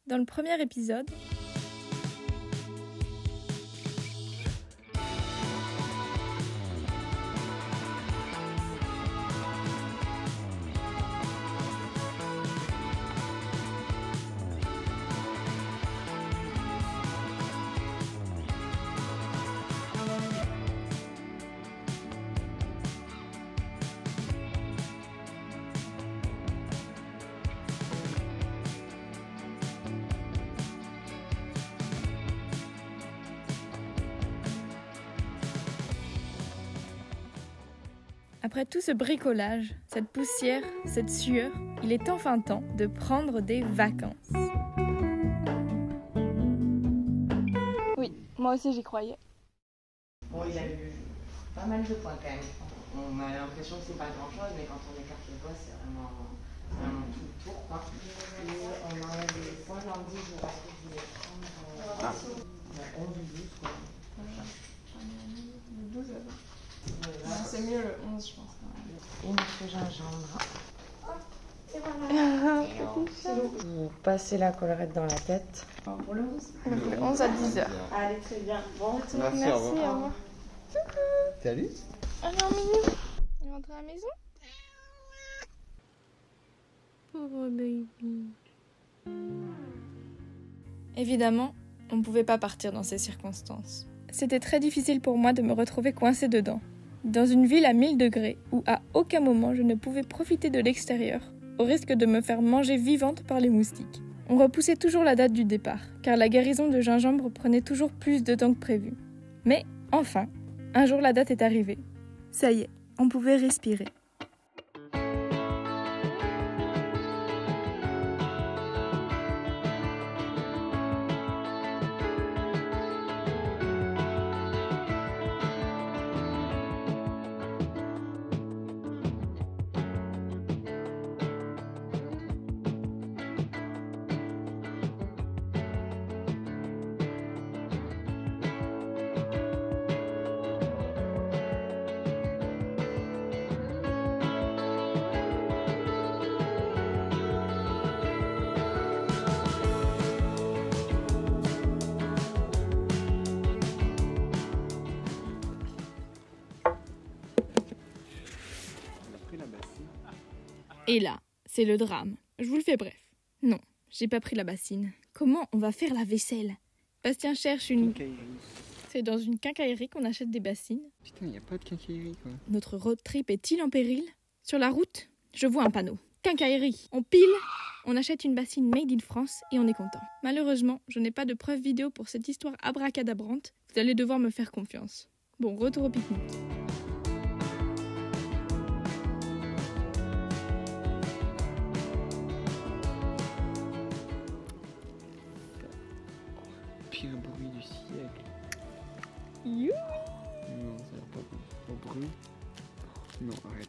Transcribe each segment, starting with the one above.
Dans le premier épisode, après tout ce bricolage, cette poussière, cette sueur, il est enfin temps de prendre des vacances. Oui, moi aussi j'y croyais. Bon, il a eu pas mal de points quand même. On a l'impression que c'est pas grand chose, mais quand on écarte les points, c'est vraiment tout le tour, quoi. Et on enlève les points lundi, je sais pas ce que je voulais prendre. 11 ou 12, quoi. J'en ai mis 12 là-bas. Voilà. C'est mieux le 11, je pense. Et notre gingembre. Et voilà. Vous passez la collerette dans la tête. Pour le 11. Le 11 à 10h. Allez, très bien. Bon, Merci, au revoir. Salut. Alors, Mignon, il rentre à la maison? Pauvre baby. Évidemment, on ne pouvait pas partir dans ces circonstances. C'était très difficile pour moi de me retrouver coincée dedans. Dans une ville à 1000 degrés, où à aucun moment je ne pouvais profiter de l'extérieur, au risque de me faire manger vivante par les moustiques. On repoussait toujours la date du départ, car la guérison de gingembre prenait toujours plus de temps que prévu. Mais, enfin, un jour la date est arrivée. Ça y est, on pouvait respirer. Et là, c'est le drame. Je vous le fais bref. Non, j'ai pas pris la bassine. Comment on va faire la vaisselle? Bastien cherche une... C'est dans une quincaillerie qu'on achète des bassines. Putain, y a pas de quincaillerie quoi. Notre road trip est-il en péril? Sur la route, je vois un panneau. Quincaillerie. On pile, on achète une bassine made in France et on est content. Malheureusement, je n'ai pas de preuve vidéo pour cette histoire abracadabrante. Vous allez devoir me faire confiance. Bon, retour au pique-nique. Pire bruit du siècle. You. Non, ça a l'air pas bon. Au bruit. Non, arrête.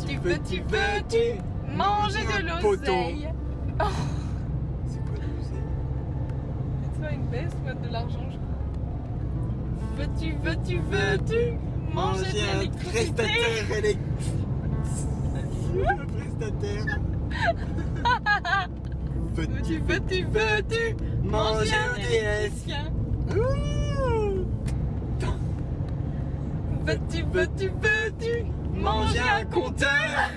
Veux-tu manger de l'oseille? C'est quoi de l'oseille? C'est pas une baisse, de l'argent, je crois. Veux-tu manger de l'électricité? Prestataire. Veux-tu manger un électricien? Veux-tu manger un compteur?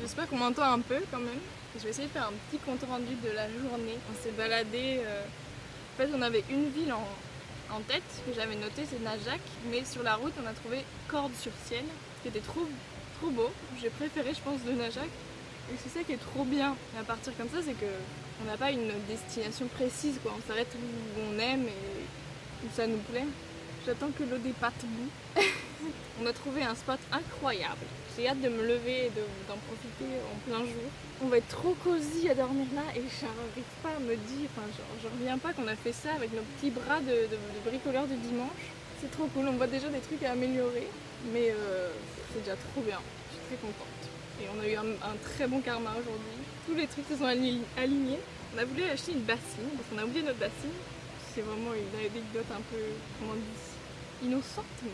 J'espère qu'on m'entend un peu quand même. Je vais essayer de faire un petit compte rendu de la journée. On s'est baladé. En fait, on avait une ville en tête que j'avais notée, c'est Najac. Mais sur la route, on a trouvé Corde sur Ciel, qui était trop beau. J'ai préféré, je pense, de Najac. Et c'est ça qui est trop bien. Et à partir comme ça, c'est qu'on n'a pas une destination précise, quoi. On s'arrête où on aime et où ça nous plaît. J'attends que l'eau des pattes bout. On a trouvé un spot incroyable. J'ai hâte de me lever et d'en profiter en plein jour. On va être trop cosy à dormir là et j'arrive pas à me dire, je reviens pas qu'on a fait ça avec nos petits bras de bricoleurs du dimanche. C'est trop cool, on voit déjà des trucs à améliorer, mais c'est déjà trop bien. Je suis très contente. Et on a eu un très bon karma aujourd'hui. Tous les trucs se sont alignés. On a voulu acheter une bassine parce qu'on a oublié notre bassine. C'est vraiment une anecdote un peu, comment on dit, innocente, mais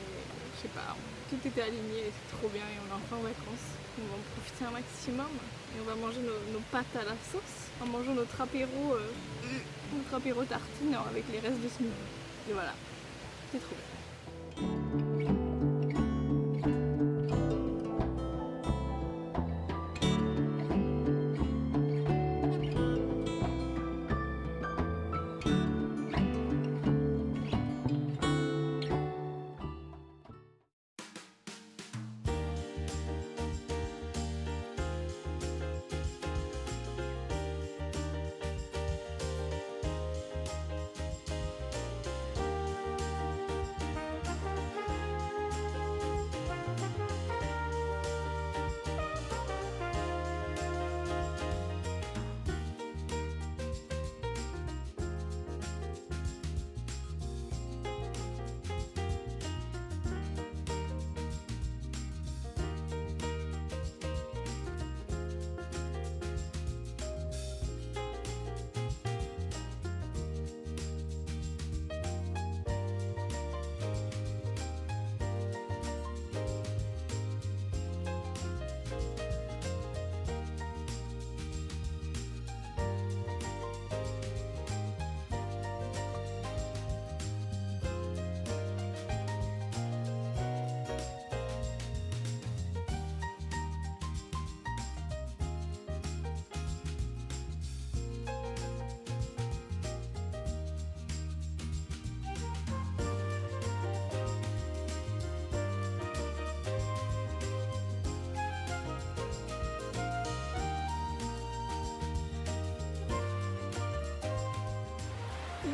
je sais pas, tout était aligné et c'est trop bien et on est enfin en vacances. On va en profiter un maximum et on va manger nos pâtes à la sauce en mangeant notre apéro tartine avec les restes de smoothie. Et voilà, c'est trop bien.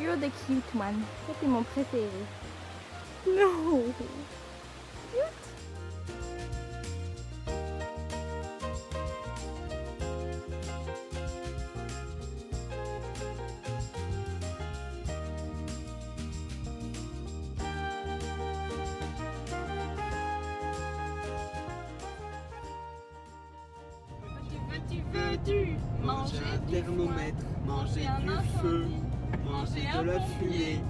You're the cute one. Ça c'est mon préféré. Non. Veux-tu manger un thermomètre, manger un du incendie, feu, manger un de la pompier, fumée,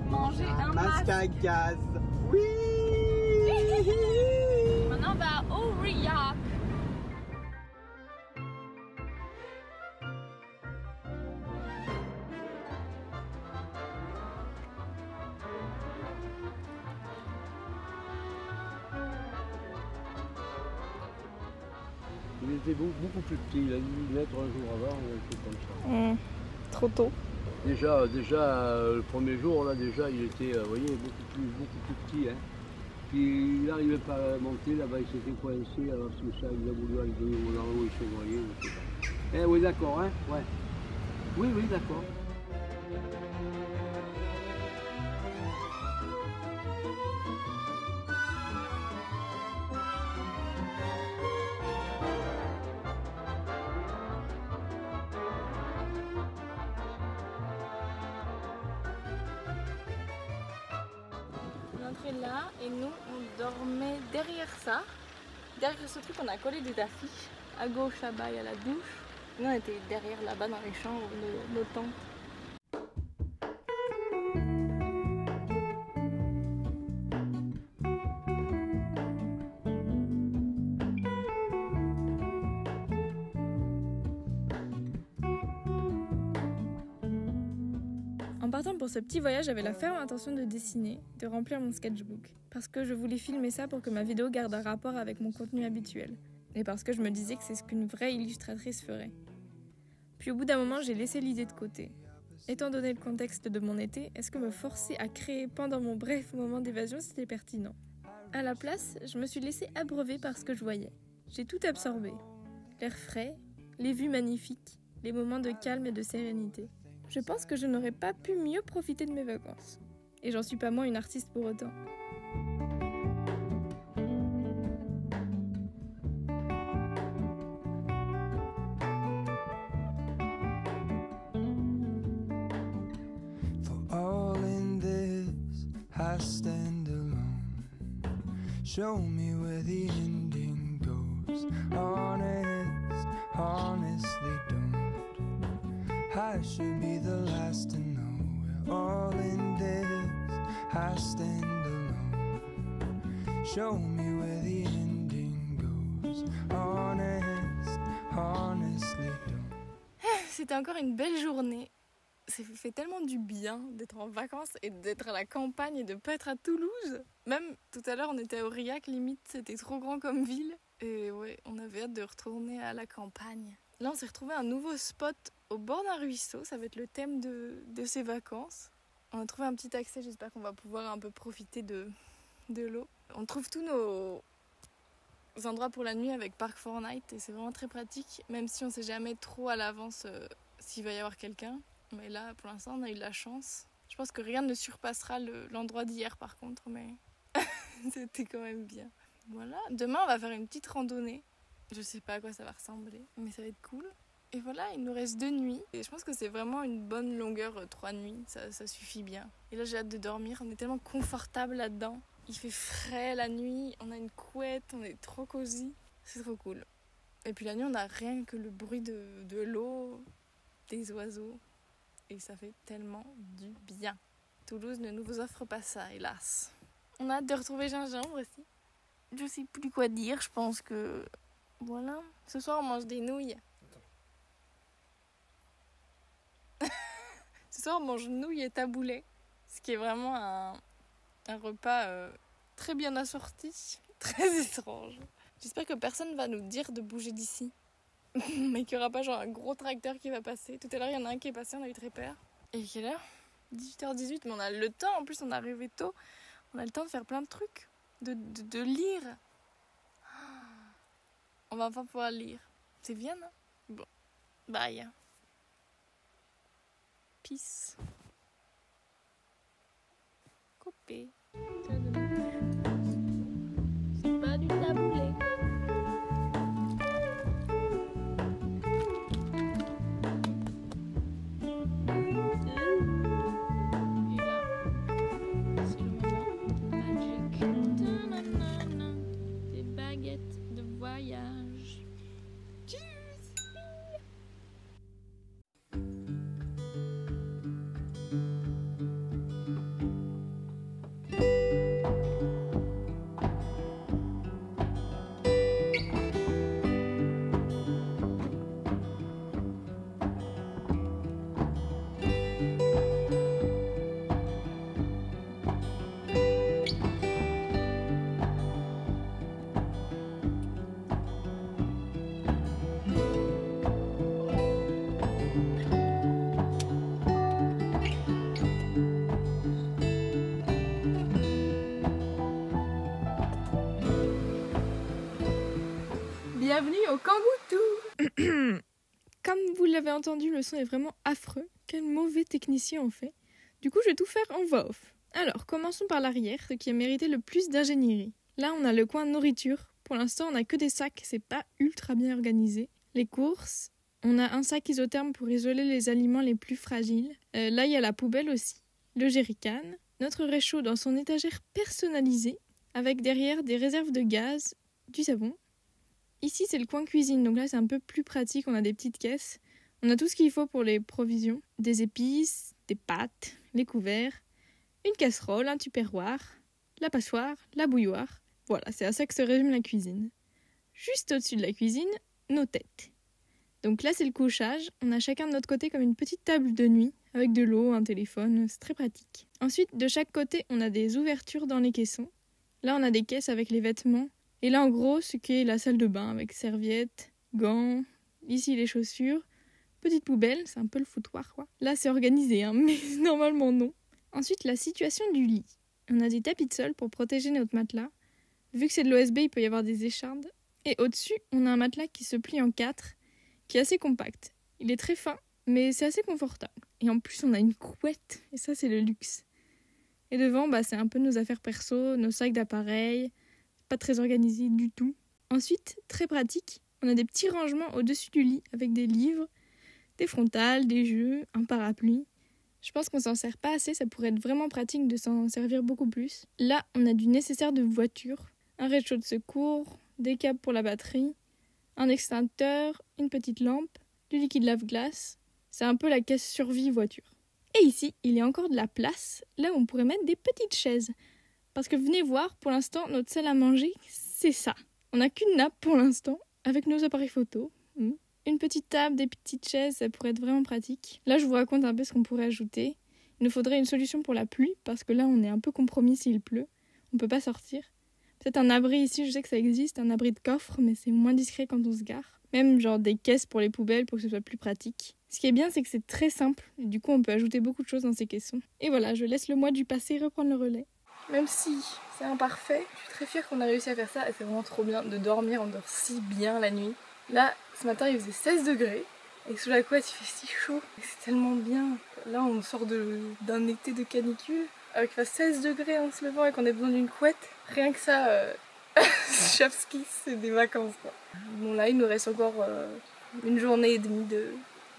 manger un masque à gaz. Oui. Maintenant on va au Aurillac. Il était beaucoup plus petit, il a dû naître un jour avant, un truc comme ça. Trop tôt. Déjà, le premier jour, là, déjà, il était, vous voyez, beaucoup plus petit. Hein. Puis il n'arrivait pas à monter, là-bas, il s'était coincé, alors c'est ça, il a voulu aller dans l'eau, il s'est noyé, je sais pas. Eh oui, d'accord, hein, ouais. Oui, d'accord. On entrait là et nous on dormait derrière ça. Derrière ce truc on a collé des affiches. À gauche là-bas il y a la douche. Nous on était derrière là-bas dans les champs, nos tentes. En partant pour ce petit voyage, j'avais la ferme intention de dessiner, de remplir mon sketchbook. Parce que je voulais filmer ça pour que ma vidéo garde un rapport avec mon contenu habituel. Et parce que je me disais que c'est ce qu'une vraie illustratrice ferait. Puis au bout d'un moment, j'ai laissé l'idée de côté. Étant donné le contexte de mon été, est-ce que me forcer à créer pendant mon bref moment d'évasion, c'était pertinent? À la place, je me suis laissée abreuver par ce que je voyais. J'ai tout absorbé. L'air frais, les vues magnifiques, les moments de calme et de sérénité. Je pense que je n'aurais pas pu mieux profiter de mes vacances. Et j'en suis pas moins une artiste pour autant. For all in this, I stand alone. Show me where the ending goes. Honest, honestly don't. I should be the last to know. We're all in this, I stand alone. Show me where the ending goes. Honest, honestly don't. C'était encore une belle journée. Ça fait tellement du bien d'être en vacances et d'être à la campagne et de pas être à Toulouse. Même tout à l'heure on était à Aurillac, limite c'était trop grand comme ville. Et ouais, on avait hâte de retourner à la campagne. Là on s'est retrouvé un nouveau spot au bord d'un ruisseau, ça va être le thème de ces vacances. On a trouvé un petit accès, j'espère qu'on va pouvoir un peu profiter de l'eau. On trouve tous nos endroits pour la nuit avec Park4Night et c'est vraiment très pratique, même si on sait jamais trop à l'avance s'il va y avoir quelqu'un. Mais là, pour l'instant, on a eu de la chance. Je pense que rien ne surpassera l'endroit d'hier, par contre, mais c'était quand même bien. Voilà. Demain, on va faire une petite randonnée. Je sais pas à quoi ça va ressembler, mais ça va être cool. Et voilà, il nous reste 2 nuits. Et je pense que c'est vraiment une bonne longueur, 3 nuits. Ça suffit bien. Et là, j'ai hâte de dormir. On est tellement confortable là-dedans. Il fait frais la nuit. On a une couette. On est trop cosy. C'est trop cool. Et puis la nuit, on n'a rien que le bruit de l'eau, des oiseaux. Et ça fait tellement du bien. Toulouse ne nous offre pas ça, hélas. On a hâte de retrouver Gingembre aussi. Je sais plus quoi dire, je pense que... Voilà. Ce soir, on mange des nouilles. Ce soir, on mange nouilles et taboulé. Ce qui est vraiment un repas très bien assorti. Très étrange. J'espère que personne va nous dire de bouger d'ici. Mais qu'il n'y aura pas genre un gros tracteur qui va passer. Tout à l'heure, il y en a un qui est passé, on a eu très peur. Et quelle heure ? 18h18, mais on a le temps. En plus, on est arrivé tôt. On a le temps de faire plein de trucs. De lire. On va enfin pouvoir lire. C'est bien, non ? Bon. Bye. Peace. Coupé. Bienvenue au Kangoo Tour. Comme vous l'avez entendu, le son est vraiment affreux. Quel mauvais technicien on fait. Du coup, je vais tout faire en voix off. Alors, commençons par l'arrière, ce qui a mérité le plus d'ingénierie. Là, on a le coin nourriture. Pour l'instant, on n'a que des sacs, c'est pas ultra bien organisé. Les courses, on a un sac isotherme pour isoler les aliments les plus fragiles. Là, il y a la poubelle aussi. Le jerrycan, notre réchaud dans son étagère personnalisée, avec derrière des réserves de gaz, du savon. Ici, c'est le coin cuisine, donc là, c'est un peu plus pratique, on a des petites caisses. On a tout ce qu'il faut pour les provisions, des épices, des pâtes, les couverts, une casserole, un tupperware, la passoire, la bouilloire. Voilà, c'est à ça que se résume la cuisine. Juste au-dessus de la cuisine, nos têtes. Donc là, c'est le couchage. On a chacun de notre côté comme une petite table de nuit, avec de l'eau, un téléphone, c'est très pratique. Ensuite, de chaque côté, on a des ouvertures dans les caissons. Là, on a des caisses avec les vêtements. Et là, en gros, ce qui est la salle de bain, avec serviettes, gants, ici les chaussures, petite poubelle, c'est un peu le foutoir, quoi. Là, c'est organisé, hein, mais normalement non. Ensuite, la situation du lit. On a des tapis de sol pour protéger notre matelas. Vu que c'est de l'OSB, il peut y avoir des échardes. Et au-dessus, on a un matelas qui se plie en 4, qui est assez compact. Il est très fin, mais c'est assez confortable. Et en plus, on a une couette, et ça, c'est le luxe. Et devant, c'est un peu nos affaires perso, nos sacs d'appareils, pas très organisé du tout. Ensuite, très pratique, on a des petits rangements au-dessus du lit, avec des livres, des frontales, des jeux, un parapluie. Je pense qu'on s'en sert pas assez, ça pourrait être vraiment pratique de s'en servir beaucoup plus. Là, on a du nécessaire de voiture, un réchaud de secours, des câbles pour la batterie, un extincteur, une petite lampe, du liquide lave-glace. C'est un peu la caisse survie voiture. Et ici, il y a encore de la place, là où on pourrait mettre des petites chaises. Parce que venez voir, pour l'instant, notre salle à manger, c'est ça. On n'a qu'une nappe pour l'instant, avec nos appareils photo. Une petite table, des petites chaises, ça pourrait être vraiment pratique. Là, je vous raconte un peu ce qu'on pourrait ajouter. Il nous faudrait une solution pour la pluie, parce que là, on est un peu compromis s'il pleut. On peut pas sortir. Peut-être un abri ici, je sais que ça existe, un abri de coffre, mais c'est moins discret quand on se gare. Même genre des caisses pour les poubelles pour que ce soit plus pratique. Ce qui est bien, c'est que c'est très simple. Et du coup, on peut ajouter beaucoup de choses dans ces caissons. Et voilà, je laisse le mois du passé reprendre le relais. Même si c'est imparfait, je suis très fière qu'on a réussi à faire ça et c'est vraiment trop bien de dormir, on dort si bien la nuit. Là, ce matin il faisait 16 degrés et sous la couette il fait si chaud et c'est tellement bien. Là on sort d'un été de canicule avec 16 degrés en se levant et qu'on ait besoin d'une couette. Rien que ça, Chapski, c'est des vacances quoi. Bon là il nous reste encore une journée et demie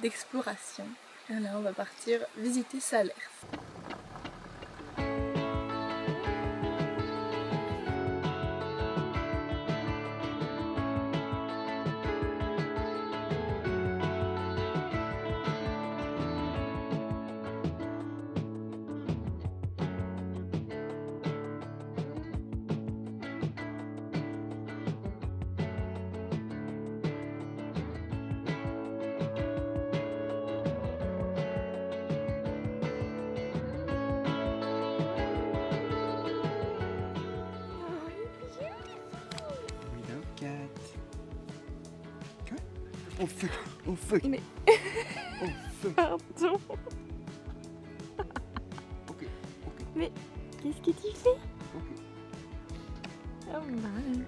d'exploration. Et là on va partir visiter Salers. Oh fuck, oh fuck. Mais... oh fuck. Pardon. Ok. Mais qu'est-ce que tu fais? Ok. Oh mal.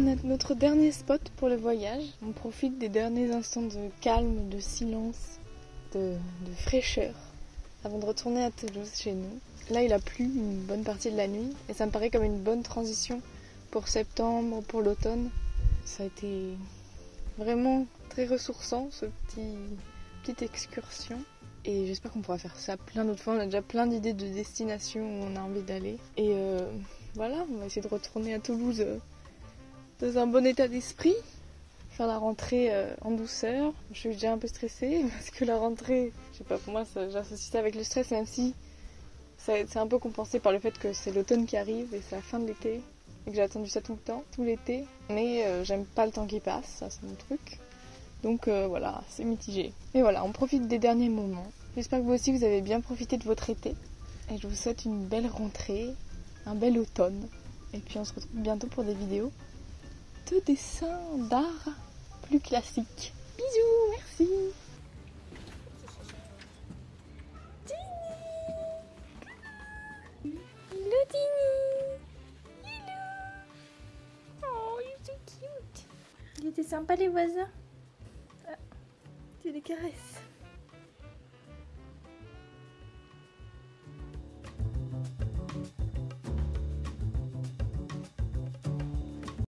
On a notre dernier spot pour le voyage. On profite des derniers instants de calme, de silence, de fraîcheur avant de retourner à Toulouse chez nous. Là, il a plu une bonne partie de la nuit et ça me paraît comme une bonne transition pour septembre, pour l'automne. Ça a été vraiment très ressourçant, petite excursion. Et j'espère qu'on pourra faire ça plein d'autres fois. On a déjà plein d'idées de destinations où on a envie d'aller. Et voilà, on va essayer de retourner à Toulouse dans un bon état d'esprit. Faire la rentrée en douceur. Je suis déjà un peu stressée parce que la rentrée, je sais pas, pour moi, j'associe ça avec le stress, même si c'est un peu compensé par le fait que c'est l'automne qui arrive et c'est la fin de l'été. Et que j'ai attendu ça tout le temps, tout l'été. Mais j'aime pas le temps qui passe, ça c'est mon truc. Donc voilà, c'est mitigé. Et voilà, on profite des derniers moments. J'espère que vous aussi vous avez bien profité de votre été. Et je vous souhaite une belle rentrée, un bel automne. Et puis on se retrouve bientôt pour des vidéos de dessins d'art plus classiques. Bisous, merci. Hello Tini. Hello. Oh, you're so cute. Il était sympa les voisins. Ah, tu les caresses.